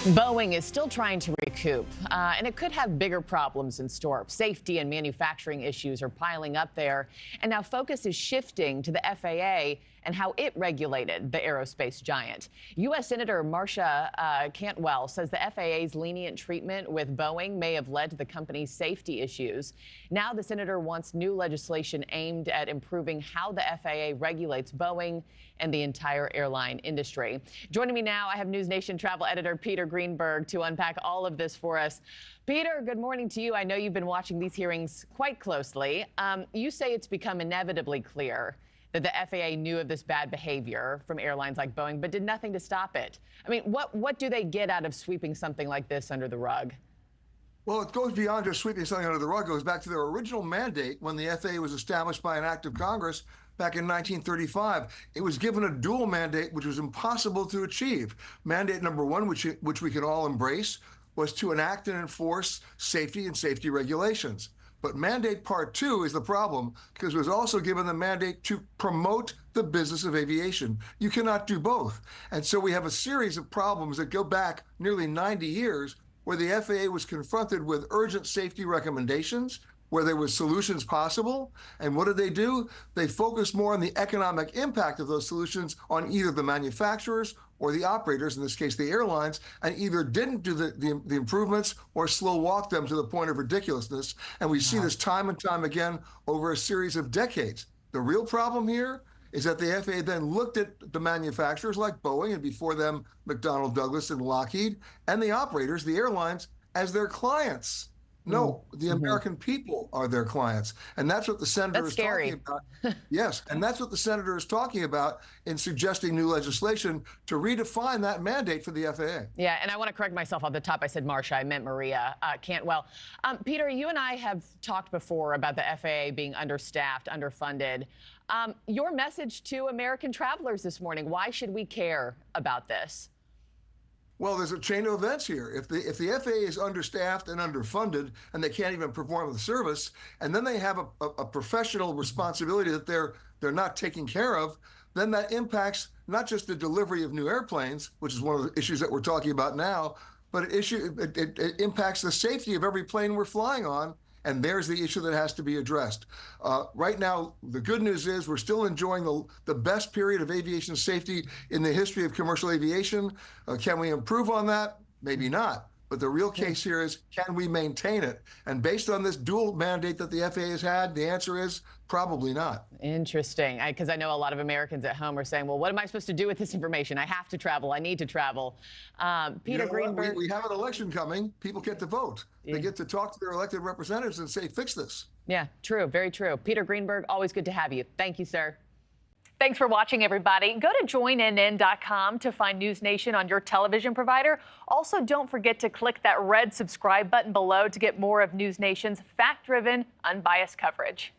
Boeing is still trying to recoup, and it could have bigger problems in store. Safety and manufacturing issues are piling up there, and now focus is shifting to the FAA and how it regulated the aerospace giant. U.S. Senator Marcie Cantwell says the FAA's lenient treatment with Boeing may have led to the company's safety issues. Now the senator wants new legislation aimed at improving how the FAA regulates Boeing and the entire airline industry. Joining me now, I have NewsNation travel editor Peter Greenberg to unpack all of this for us. Peter, good morning to you. I know you've been watching these hearings quite closely. You say it's become inevitably clear that the FAA knew of this bad behavior from airlines like Boeing, but did nothing to stop it. I mean, what do they get out of sweeping something like this under the rug? Well, it goes beyond just sweeping something under the rug. It goes back to their original mandate when the FAA was established by an act of Congress back in 1935. It was given a dual mandate, which was impossible to achieve. Mandate number one, which we can all embrace, was to enact and enforce safety and safety regulations. But mandate part two is the problem, because it was also given the mandate to promote the business of aviation. You cannot do both. And so we have a series of problems that go back nearly 90 years where the FAA was confronted with urgent safety recommendations, where there were solutions possible. And what did they do? They focused more on the economic impact of those solutions on either the manufacturers or the operators, in this case the airlines, and either didn't do the improvements or slow walked them to the point of ridiculousness. And we see this time and time again over a series of decades. The real problem here is that the FAA then looked at the manufacturers like Boeing, and before them McDonnell Douglas and Lockheed, and the operators, the airlines, as their clients. No, the American people are their clients. And that's what the senator is talking about. Yes, and that's what the senator is talking about in suggesting new legislation to redefine that mandate for the FAA. Yeah, and I want to correct myself off the top. I said Marcia, I meant Maria Cantwell. Peter, you and I have talked before about the FAA being understaffed, underfunded. Your message to American travelers this morning, why should we care about this? Well, there's a chain of events here. If the FAA is understaffed and underfunded, and they can't even perform the service, and then they have a professional responsibility that they're not taking care of, then that impacts not just the delivery of new airplanes, which is one of the issues that we're talking about now, but it impacts the safety of every plane we're flying on. And there's the issue that has to be addressed. Right now, the good news is we're still enjoying the best period of aviation safety in the history of commercial aviation. Can we improve on that? Maybe not. But the real case here is, can we maintain it? And based on this dual mandate that the FAA has had, the answer is probably not. Interesting, because I know a lot of Americans at home are saying, well, what am I supposed to do with this information? I have to travel. I need to travel. Peter Greenberg. We have an election coming. People get to vote. They get to talk to their elected representatives and say, fix this. Yeah, true. Very true. Peter Greenberg, always good to have you. Thank you, sir. Thanks for watching, everybody. Go to joinnn.com to find NewsNation on your television provider. Also, don't forget to click that red subscribe button below to get more of NewsNation's fact-driven, unbiased coverage.